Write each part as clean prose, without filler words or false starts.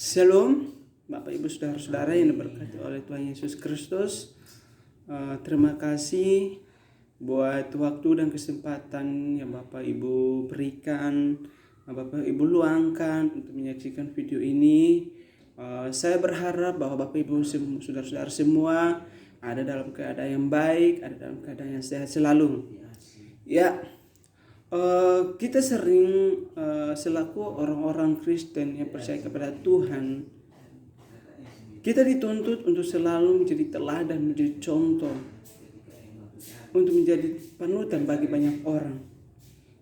Shalom, Bapak Ibu Saudara-saudara yang diberkati oleh Tuhan Yesus Kristus. Terima kasih buat waktu dan kesempatan yang Bapak Ibu berikan, Bapak Ibu luangkan untuk menyaksikan video ini. Saya berharap bahwa Bapak Ibu Saudara-saudara semua ada dalam keadaan yang baik, ada dalam keadaan yang sehat selalu. Ya, kita sering selaku orang-orang Kristen yang percaya kepada Tuhan, kita dituntut untuk selalu menjadi teladan, menjadi contoh, untuk menjadi panutan bagi banyak orang.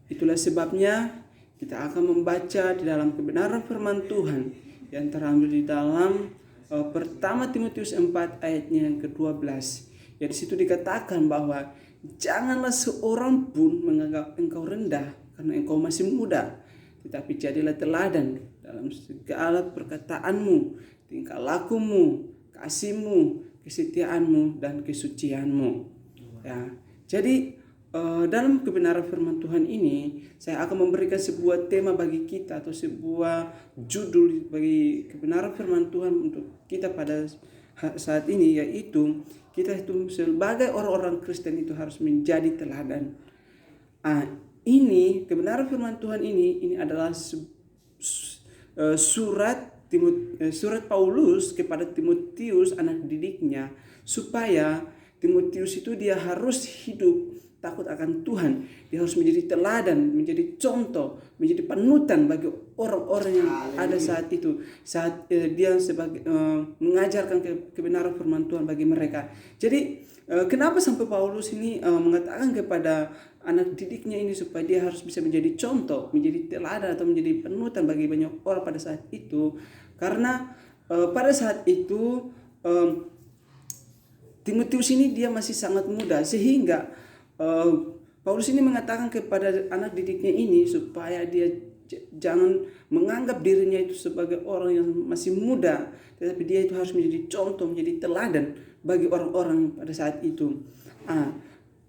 Itulah sebabnya kita akan membaca di dalam kebenaran firman Tuhan yang terambil di dalam pertama Timotius 4 ayatnya yang ke-12. Ya, di situ dikatakan bahwa janganlah seorang pun menganggap engkau rendah karena engkau masih muda, tetapi jadilah teladan dalam segala perkataanmu, tingkah lakumu, kasihmu, kesetiaanmu, dan kesucianmu. Ya, jadi dalam kebenaran firman Tuhan ini, saya akan memberikan sebuah tema bagi kita atau sebuah judul bagi kebenaran firman Tuhan untuk kita pada saat ini, yaitu kita itu sebagai orang-orang Kristen itu harus menjadi teladan. Ini kebenaran firman Tuhan ini adalah surat Paulus kepada Timotius, anak didiknya, supaya Timotius itu dia harus hidup takut akan Tuhan. Dia harus menjadi teladan, menjadi contoh, menjadi panutan bagi orang-orang yang ada saat itu. Saat dia sebagai mengajarkan kebenaran firman Tuhan bagi mereka. Jadi kenapa sampai Paulus ini mengatakan kepada anak didiknya ini supaya dia harus bisa menjadi contoh, menjadi teladan atau menjadi panutan bagi banyak orang pada saat itu? Karena pada saat itu Timotius ini dia masih sangat muda, sehingga Paulus ini mengatakan kepada anak didiknya ini supaya dia jangan menganggap dirinya itu sebagai orang yang masih muda, tetapi dia itu harus menjadi contoh, menjadi teladan bagi orang-orang pada saat itu.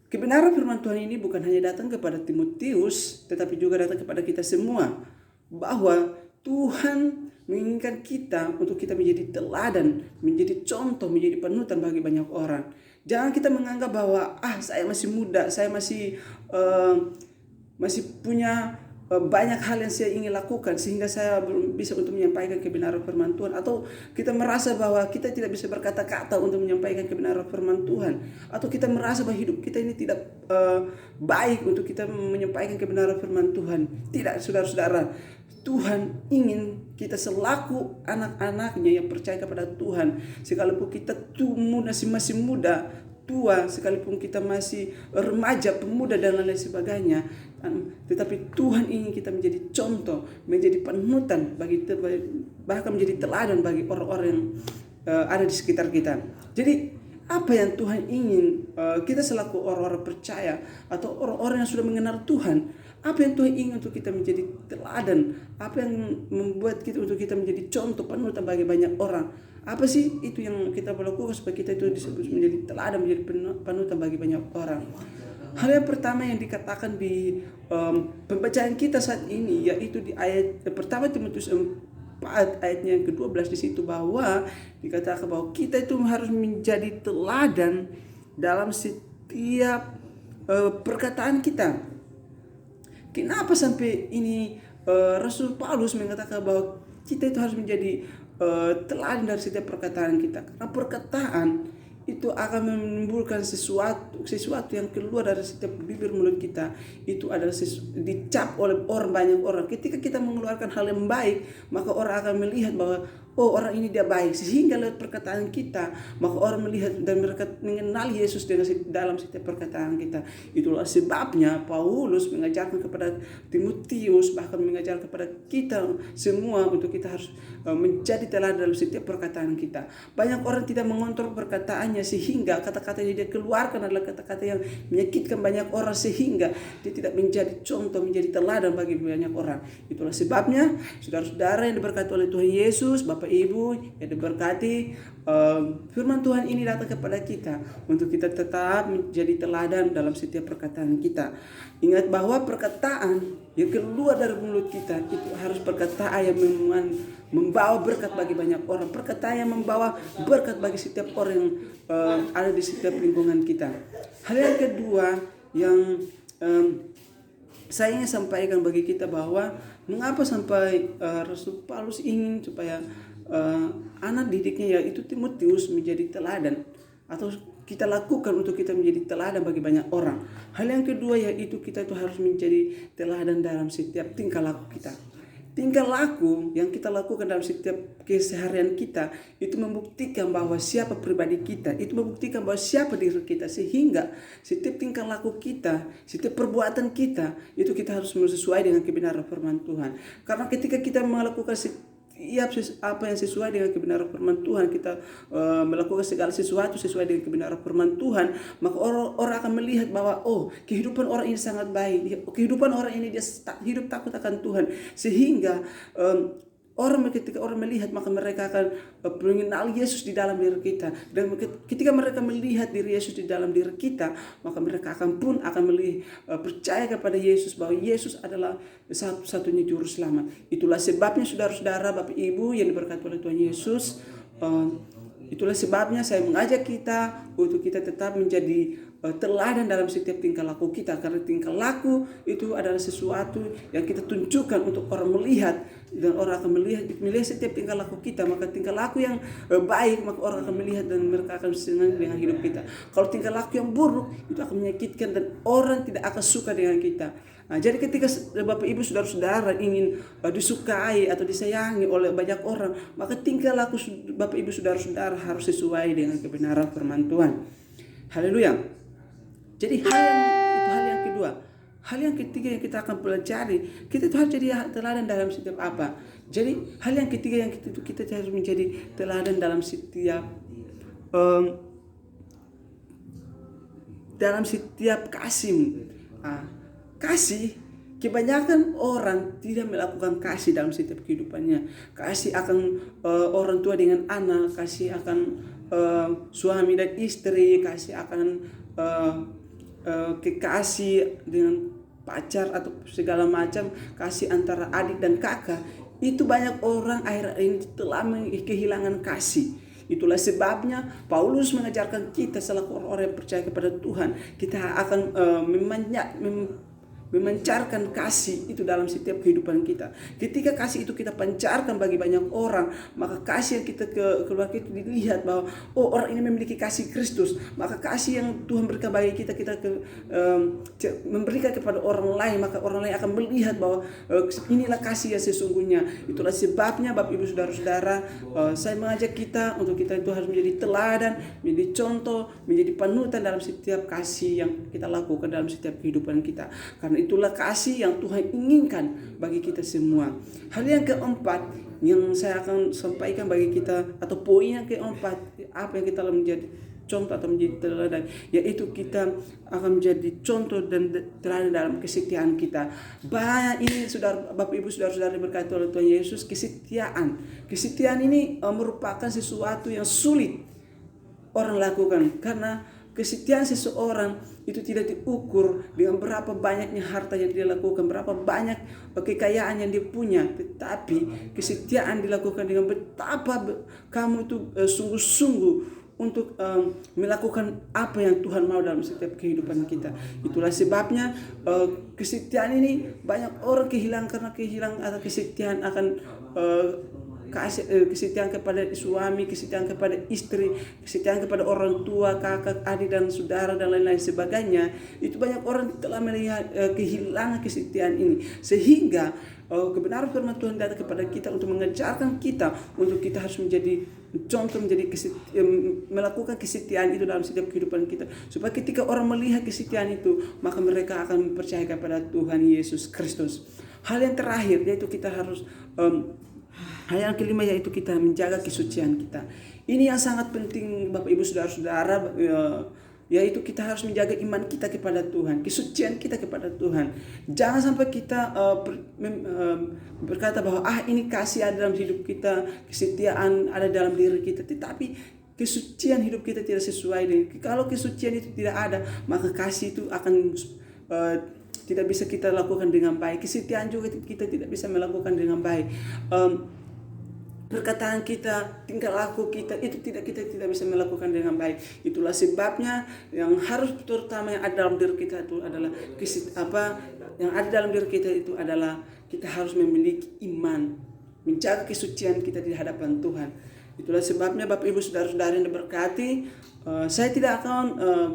Kebenaran firman Tuhan ini bukan hanya datang kepada Timotius, tetapi juga datang kepada kita semua, bahwa Tuhan menginginkan kita untuk kita menjadi teladan, menjadi contoh, menjadi panutan bagi banyak orang. Jangan kita menganggap bahwa saya masih muda, saya masih punya banyak hal yang saya ingin lakukan sehingga saya belum bisa untuk menyampaikan kebenaran firman Tuhan, atau kita merasa bahwa kita tidak bisa berkata-kata untuk menyampaikan kebenaran firman Tuhan, atau kita merasa bahwa hidup kita ini tidak baik untuk kita menyampaikan kebenaran firman Tuhan. Tidak, saudara-saudara. Tuhan ingin kita selaku anak-anaknya yang percaya kepada Tuhan, sekalipun kita masih muda, tua, sekalipun kita masih remaja, pemuda dan lain sebagainya, tetapi Tuhan ingin kita menjadi contoh, menjadi panutan bahkan menjadi teladan bagi orang-orang yang ada di sekitar kita. Jadi apa yang Tuhan ingin kita selaku orang-orang percaya atau orang-orang yang sudah mengenal Tuhan, apa yang Tuhan ingin untuk kita menjadi teladan, apa yang membuat kita untuk kita menjadi contoh panutan bagi banyak orang. Apa sih itu yang kita lakukan supaya kita itu disebut menjadi teladan, menjadi panutan bagi banyak orang? Hal yang pertama yang dikatakan di pembacaan kita saat ini, yaitu di ayat pertama Timotius 4 ayatnya yang ke-12, di situ bahwa dikatakan bahwa kita itu harus menjadi teladan dalam setiap perkataan kita. Kenapa sampai ini Rasul Paulus mengatakan bahwa kita itu harus menjadi teladan dari setiap perkataan kita? Karena perkataan itu akan menimbulkan sesuatu yang keluar dari setiap bibir mulut kita. Itu adalah dicap oleh banyak orang. Ketika kita mengeluarkan hal yang baik, maka orang akan melihat bahwa orang ini dia baik. Sehingga lewat perkataan kita, maka orang melihat dan mereka mengenali Yesus dalam setiap perkataan kita. Itulah sebabnya Paulus mengajarkan kepada Timotius, bahkan mengajarkan kepada kita semua untuk kita harus menjadi teladan dalam setiap perkataan kita. Banyak orang tidak mengontrol perkataannya, sehingga kata-kata yang dia keluarkan adalah kata-kata yang menyakitkan banyak orang, sehingga dia tidak menjadi contoh, menjadi teladan bagi banyak orang. Itulah sebabnya saudara-saudara yang diberkati oleh Tuhan Yesus, Bapak Ibu yang diberkati, firman Tuhan ini datang kepada kita untuk kita tetap menjadi teladan dalam setiap perkataan kita. Ingat bahwa perkataan yang keluar dari mulut kita itu harus perkataan yang membawa berkat bagi banyak orang, perkataan yang membawa berkat bagi setiap orang yang ada di setiap lingkungan kita. Hal yang kedua yang saya ingin sampaikan bagi kita bahwa mengapa sampai Rasul Paulus ingin supaya anak didiknya yaitu Timotius menjadi teladan, atau kita lakukan untuk kita menjadi teladan bagi banyak orang. Hal yang kedua yaitu kita itu harus menjadi teladan dalam setiap tingkah laku kita. Tingkah laku yang kita lakukan dalam setiap keseharian kita itu membuktikan bahwa siapa pribadi kita, itu membuktikan bahwa siapa diri kita, sehingga setiap tingkah laku kita, setiap perbuatan kita itu kita harus sesuai dengan kebenaran firman Tuhan. Karena ketika kita melakukan apa yang sesuai dengan kebenaran firman Tuhan, kita melakukan segala sesuatu sesuai dengan kebenaran firman Tuhan, maka orang akan melihat bahwa kehidupan orang ini sangat baik, kehidupan orang ini dia hidup takut akan Tuhan, sehingga ketika orang melihat maka mereka akan mengenal Yesus di dalam diri kita, dan ketika mereka melihat diri Yesus di dalam diri kita, maka mereka akan percaya kepada Yesus bahwa Yesus adalah satu-satunya juru selamat. Itulah sebabnya saudara-saudara, Bapak Ibu yang diberkati oleh Tuhan Yesus, itulah sebabnya saya mengajak kita untuk kita tetap menjadi teladan dalam setiap tingkah laku kita, karena tingkah laku itu adalah sesuatu yang kita tunjukkan untuk orang melihat, dan orang akan melihat setiap tingkah laku kita. Maka tingkah laku yang baik, maka orang akan melihat dan mereka akan senang dengan hidup kita. Kalau tingkah laku yang buruk itu akan menyakitkan dan orang tidak akan suka dengan kita. Nah, jadi ketika Bapak Ibu saudara-saudara ingin disukai atau disayangi oleh banyak orang, maka tingkah laku Bapak Ibu saudara-saudara harus sesuai dengan kebenaran firman Tuhan. Haleluya. Jadi hal yang kedua. Hal yang ketiga yang kita akan pelajari, kita itu harus jadi teladan dalam setiap apa. Jadi hal yang ketiga yang kita harus menjadi teladan dalam setiap kasih. Kasih, kebanyakan orang tidak melakukan kasih dalam setiap kehidupannya. Kasih akan orang tua dengan anak, kasih akan suami dan istri, kasih akan kekasih dengan pacar atau segala macam, kasih antara adik dan kakak. Itu banyak orang akhir ini telah kehilangan kasih. Itulah sebabnya Paulus mengajarkan kita selaku orang-orang yang percaya kepada Tuhan, kita akan memancarkan kasih itu dalam setiap kehidupan kita. Ketika kasih itu kita pancarkan bagi banyak orang, maka kasih yang kita keluar kita dilihat bahwa orang ini memiliki kasih Kristus, maka kasih yang Tuhan berikan bagi kita memberikan kepada orang lain, maka orang lain akan melihat bahwa inilah kasih yang sesungguhnya. Itulah sebabnya Bapak Ibu saudara-saudara, saya mengajak kita untuk kita itu harus menjadi teladan, menjadi contoh, menjadi panutan dalam setiap kasih yang kita lakukan dalam setiap kehidupan kita. Karena itulah kasih yang Tuhan inginkan bagi kita semua. Hal yang keempat yang saya akan sampaikan bagi kita, atau poin yang keempat, apa yang kita menjadi contoh atau menjadi teladan, yaitu kita akan menjadi contoh dan teladan dalam kesetiaan kita. Banyak ini Bapak Ibu saudara-saudara berkata oleh Tuhan Yesus, kesetiaan ini merupakan sesuatu yang sulit orang lakukan, karena kesetiaan seseorang itu tidak diukur dengan berapa banyaknya harta yang dia lakukan, berapa banyak kekayaan yang dia punya, tetapi kesetiaan dilakukan dengan betapa kamu itu sungguh-sungguh untuk melakukan apa yang Tuhan mau dalam setiap kehidupan kita. Itulah sebabnya kesetiaan ini banyak orang kehilangan, karena kehilangan atau kesetiaan akan kesetiaan kepada suami, kesetiaan kepada istri, kesetiaan kepada orang tua, kakak, adik dan saudara dan lain-lain sebagainya. Itu banyak orang telah melihat kehilangan kesetiaan ini, sehingga kebenaran firman Tuhan datang kepada kita untuk mengajarkan kita untuk kita harus menjadi contoh, melakukan kesetiaan itu dalam setiap kehidupan kita, supaya ketika orang melihat kesetiaan itu, maka mereka akan percaya kepada Tuhan Yesus Kristus. Hal yang terakhir yaitu kita harus hal yang kelima yaitu kita menjaga kesucian kita. Ini yang sangat penting Bapak Ibu saudara-saudara, yaitu kita harus menjaga iman kita kepada Tuhan, kesucian kita kepada Tuhan. Jangan sampai kita berkata bahwa ini kasih ada dalam hidup kita, kesetiaan ada dalam diri kita, tetapi kesucian hidup kita tidak sesuai dengan. Kalau kesucian itu tidak ada, maka kasih itu akan tidak bisa kita lakukan dengan baik. Kesetiaan juga kita tidak bisa melakukan dengan baik. Perkataan kita, tingkah laku kita itu kita tidak bisa melakukan dengan baik. Itulah sebabnya yang harus terutama yang ada dalam diri kita itu adalah yang ada dalam diri kita itu adalah kita harus memiliki iman, menjaga kesucian kita di hadapan Tuhan. Itulah sebabnya Bapak Ibu Saudara-saudara yang diberkati, saya tidak akan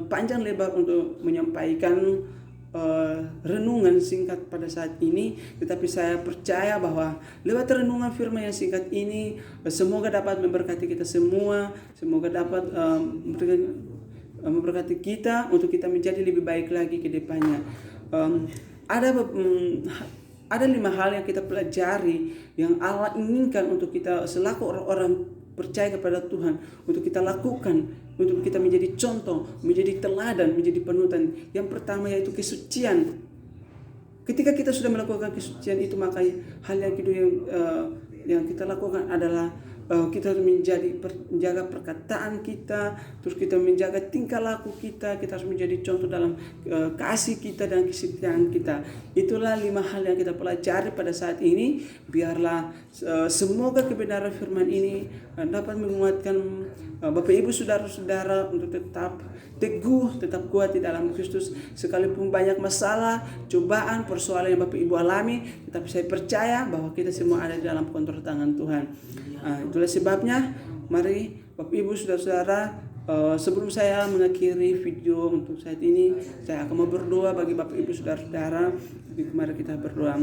panjang lebar untuk menyampaikan renungan singkat pada saat ini, tetapi saya percaya bahwa lewat renungan firman yang singkat ini semoga dapat memberkati kita semua, semoga dapat memberkati kita untuk kita menjadi lebih baik lagi ke depannya. Ada 5 hal yang kita pelajari yang Allah inginkan untuk kita selaku orang-orang percaya kepada Tuhan, untuk kita lakukan, untuk kita menjadi contoh, menjadi teladan, menjadi panutan. Yang pertama yaitu kesucian. Ketika kita sudah melakukan kesucian itu, maka hal yang kedua yang kita lakukan adalah kita harus menjaga perkataan kita, terus kita menjaga tingkah laku kita harus menjadi contoh dalam kasih kita dan kesetiaan kita. Itulah 5 hal yang kita pelajari pada saat ini. Biarlah semoga kebenaran firman ini dapat menguatkan Bapak Ibu Saudara-saudara untuk tetap teguh, tetap kuat di dalam Kristus. Sekalipun banyak masalah, cobaan, persoalan yang Bapak Ibu alami, tetapi saya percaya bahwa kita semua ada di dalam kontrol tangan Tuhan. Itulah sebabnya mari Bapak Ibu Saudara-saudara, sebelum saya mengakhiri video untuk saat ini, saya akan mau berdoa bagi Bapak Ibu Saudara-saudara. Mari kita berdoa.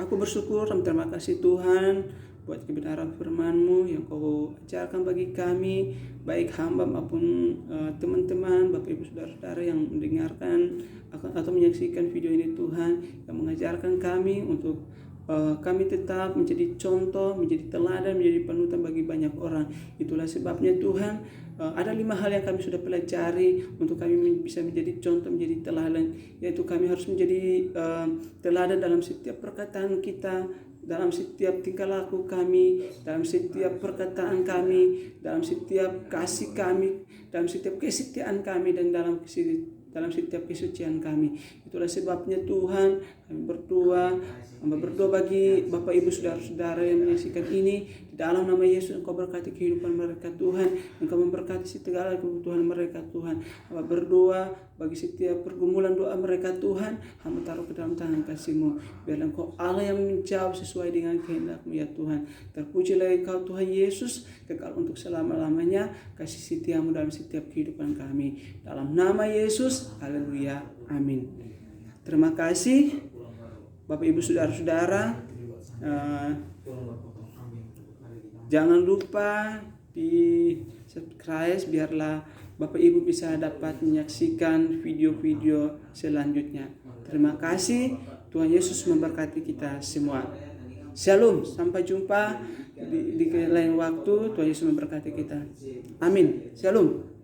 Aku bersyukur dan terima kasih Tuhan buat kebenaran firman-Mu yang Kau ajarkan bagi kami, baik hamba maupun teman-teman, Bapak Ibu Saudara-saudara yang mendengarkan atau menyaksikan video ini Tuhan, yang mengajarkan kami untuk kami tetap menjadi contoh, menjadi teladan, menjadi panutan bagi banyak orang. Itulah sebabnya Tuhan, ada 5 hal yang kami sudah pelajari untuk kami bisa menjadi contoh, menjadi teladan, yaitu kami harus menjadi teladan dalam setiap perkataan kita, dalam setiap tingkah laku kami, dalam setiap perkataan kami, dalam setiap kasih kami, dalam setiap kesetiaan kami, dan dalam setiap kesucian kami. Itulah sebabnya Tuhan, kami berdoa bagi Bapak Ibu Saudara-saudara yang menyaksikan ini, di dalam nama Yesus Engkau berkati kehidupan mereka Tuhan, Engkau memberkati segala kebutuhan mereka Tuhan. Hamba berdoa bagi setiap pergumulan doa mereka Tuhan, hamba taruh ke dalam tangan kasih-Mu. Biarlah Engkau Allah yang menjawab sesuai dengan kehendak-Mu ya Tuhan. Terpujilah Engkau Tuhan Yesus, kekal untuk selama-lamanya, kasih setia-Mu dalam setiap kehidupan kami. Dalam nama Yesus, haleluya, amin. Terima kasih Bapak Ibu Saudara-saudara. Jangan lupa di subscribe biarlah Bapak Ibu bisa dapat menyaksikan video-video selanjutnya. Terima kasih. Tuhan Yesus memberkati kita semua. Shalom. Sampai jumpa di lain waktu. Tuhan Yesus memberkati kita. Amin. Shalom.